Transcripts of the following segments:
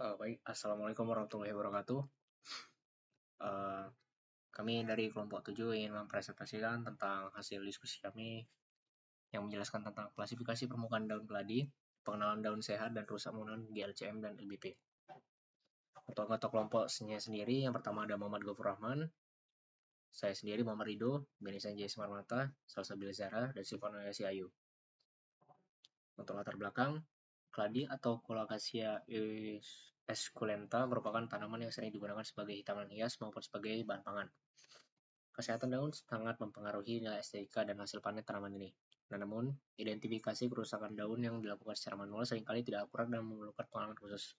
Baik, Assalamualaikum warahmatullahi wabarakatuh. Eh, Kami dari kelompok 7 ingin mempresentasikan tentang hasil diskusi kami yang menjelaskan tentang klasifikasi permukaan daun keladi, pengenalan daun sehat dan rusak menggunakan GLCM dan LBP. Untuk anggota kelompoknya sendiri, yang pertama ada Muhammad Gofur Rahman, saya sendiri Muhammad Rido, Beni Sanjay Semarmata, Salsabila Zara, dan Silvana Yasi Ayu. Untuk latar belakang, keladi atau Colocasia esculenta merupakan tanaman yang sering digunakan sebagai hitaman hias maupun sebagai bahan pangan. Kesehatan daun sangat mempengaruhi nilai estetika dan hasil panen tanaman ini. Namun, identifikasi kerusakan daun yang dilakukan secara manual seringkali tidak akurat dan memerlukan pengalaman khusus.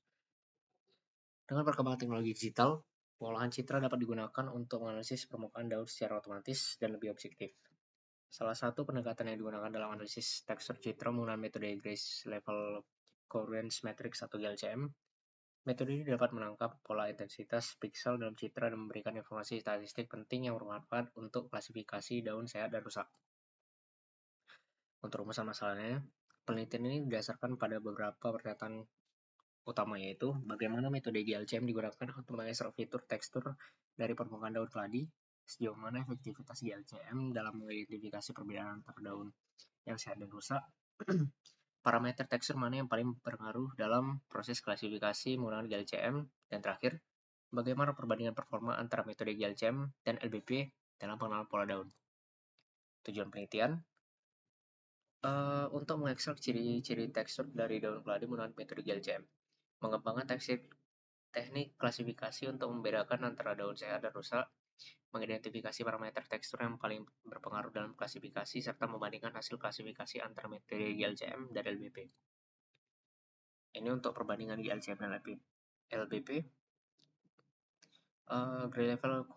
Dengan perkembangan teknologi digital, pengolahan citra dapat digunakan untuk menganalisis permukaan daun secara otomatis dan lebih objektif. Salah satu pendekatan yang digunakan dalam analisis tekstur citra menggunakan metode Grace Level Coherence Matrix atau GLCM. Metode ini dapat menangkap pola intensitas piksel dalam citra dan memberikan informasi statistik penting yang bermanfaat untuk klasifikasi daun sehat dan rusak. Untuk rumusan masalahnya, penelitian ini didasarkan pada beberapa pernyataan utama, yaitu bagaimana metode GLCM digunakan untuk mengekstrak fitur tekstur dari permukaan daun keladi, sejauh mana efektivitas GLCM dalam mengidentifikasi perbedaan antar daun yang sehat dan rusak, parameter tekstur mana yang paling berpengaruh dalam proses klasifikasi menggunakan GLCM, dan terakhir, bagaimana perbandingan performa antara metode GLCM dan LBP dalam pengenalan pola daun. Tujuan penelitian untuk mengekstrak ciri-ciri tekstur dari daun keladi menggunakan metode GLCM, mengembangkan teknik klasifikasi untuk membedakan antara daun sehat dan rusak, mengidentifikasi parameter tekstur yang paling berpengaruh dalam klasifikasi, serta membandingkan hasil klasifikasi antara metode GLCM dan LBP. Ini untuk perbandingan GLCM dan LBP. Gray Level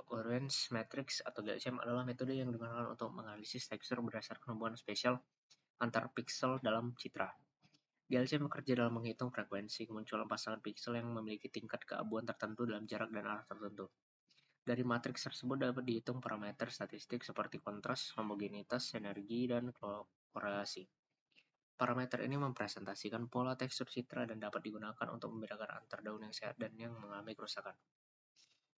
Coherence Matrix atau GLCM adalah metode yang digunakan untuk menganalisis tekstur berdasarkan hubungan spesial antar piksel dalam citra. GLCM bekerja dalam menghitung frekuensi kemunculan pasangan piksel yang memiliki tingkat keabuan tertentu dalam jarak dan arah tertentu. Dari matriks tersebut dapat dihitung parameter statistik seperti kontras, homogenitas, energi, dan korelasi. Parameter ini mempresentasikan pola tekstur citra dan dapat digunakan untuk membedakan antar daun yang sehat dan yang mengalami kerusakan.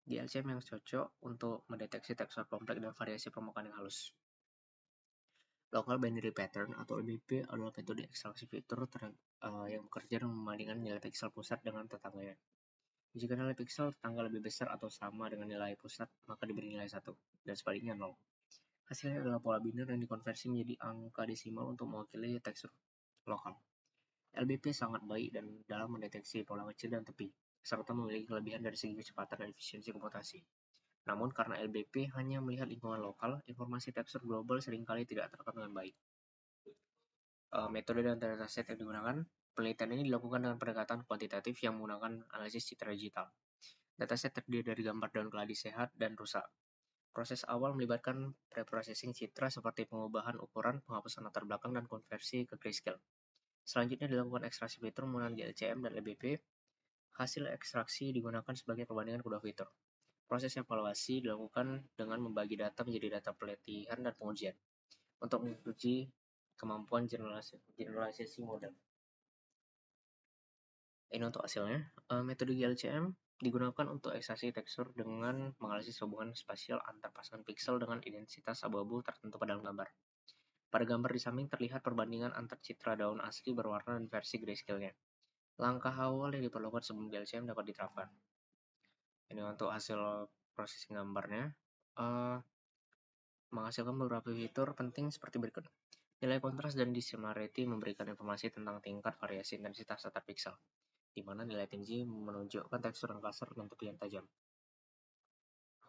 GLCM yang cocok untuk mendeteksi tekstur kompleks dan variasi permukaan yang halus. Local Binary Pattern atau LBP adalah metode ekstraksi fitur yang bekerja dengan membandingkan nilai piksel pusat dengan tetangganya. Jika nilai piksel tetangga lebih besar atau sama dengan nilai pusat, maka diberi nilai 1, dan sebaliknya 0. Hasilnya adalah pola biner yang dikonversi menjadi angka desimal untuk mewakili tekstur lokal. LBP sangat baik dalam mendeteksi pola kecil dan tepi, serta memiliki kelebihan dari segi kecepatan dan efisiensi komputasi. Namun karena LBP hanya melihat lingkungan lokal, informasi tekstur global seringkali tidak terekam dengan baik. Metode dan dataset yang digunakan, penelitian ini dilakukan dengan pendekatan kuantitatif yang menggunakan analisis citra digital. Dataset terdiri dari gambar daun keladi sehat dan rusak. Proses awal melibatkan preprocessing citra seperti pengubahan ukuran, penghapusan latar belakang, dan konversi ke grayscale. Selanjutnya dilakukan ekstraksi fitur menggunakan GLCM dan LBP. Hasil ekstraksi digunakan sebagai perbandingan kedua fitur. Proses evaluasi dilakukan dengan membagi data menjadi data pelatihan dan pengujian untuk menguji kemampuan generalisasi model. Ini untuk hasilnya. Metode GLCM digunakan untuk ekstraksi tekstur dengan menganalisis hubungan spasial antar pasangan piksel dengan intensitas abu-abu tertentu pada dalam gambar. Pada gambar di samping terlihat perbandingan antar citra daun asli berwarna dan versi grayscale-nya. Langkah awal yang diperlukan sebelum GLCM dapat diterapkan. Ini untuk hasil processing gambarnya. Menghasilkan beberapa fitur penting seperti berikut. Nilai kontras dan dissimilarity memberikan informasi tentang tingkat variasi intensitas antar piksel, di mana nilai tinggi menunjukkan tekstur yang kasar dan tepi yang tajam.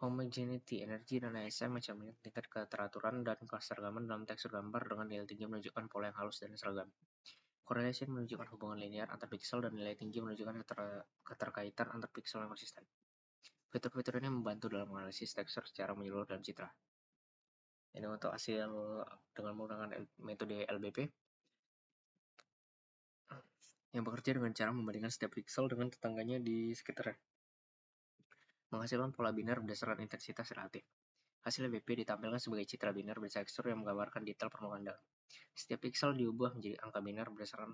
Homogeneity, energi, dan ASM mencerminkan tingkat keteraturan dan keseragaman dalam tekstur gambar dengan nilai tinggi menunjukkan pola yang halus dan seragam. Correlation menunjukkan hubungan linear antar piksel dan nilai tinggi menunjukkan keterkaitan antar piksel yang konsisten. Fitur-fitur ini membantu dalam menganalisis tekstur secara menyeluruh dalam citra. Ini untuk hasil dengan menggunakan metode LBP yang bekerja dengan cara membandingkan setiap piksel dengan tetangganya di sekitarnya, menghasilkan pola biner berdasarkan intensitas relatif. Hasil LBP ditampilkan sebagai citra biner bertekstur yang menggambarkan detail permukaan daun. Setiap piksel diubah menjadi angka biner berdasarkan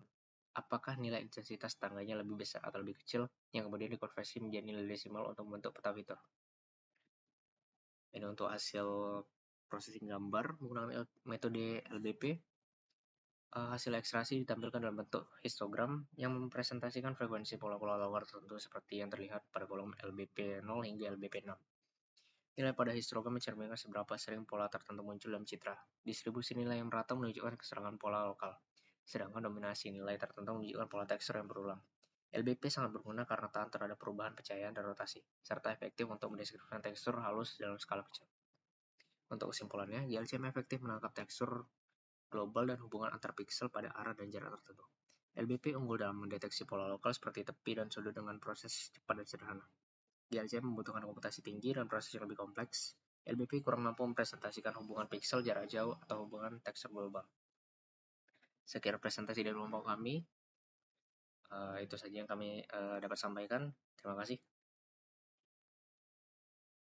apakah nilai intensitas tangganya lebih besar atau lebih kecil, yang kemudian dikonversi menjadi nilai desimal untuk membentuk peta fitur. Ini untuk hasil processing gambar menggunakan metode LBP. Hasil ekstraksi ditampilkan dalam bentuk histogram yang mempresentasikan frekuensi pola-pola logar tertentu seperti yang terlihat pada kolom LBP 0 hingga LBP 6. Nilai pada histogram mencerminkan seberapa sering pola tertentu muncul dalam citra. Distribusi nilai yang merata menunjukkan keserangan pola lokal, sedangkan dominasi nilai tertentu menunjukkan pola tekstur yang berulang. LBP sangat berguna karena tahan terhadap perubahan pencahayaan dan rotasi, serta efektif untuk mendeskripsikan tekstur halus dalam skala kecil. Untuk kesimpulannya, GLCM efektif menangkap tekstur global dan hubungan antar piksel pada arah dan jarak tertentu. LBP unggul dalam mendeteksi pola lokal seperti tepi dan sudut dengan proses cepat dan sederhana. GLCM membutuhkan komputasi tinggi dan proses yang lebih kompleks. LBP kurang mampu mempresentasikan hubungan piksel jarak jauh atau hubungan tekstur global. Sekian presentasi dari kelompok kami. Itu saja yang kami dapat sampaikan. Terima kasih.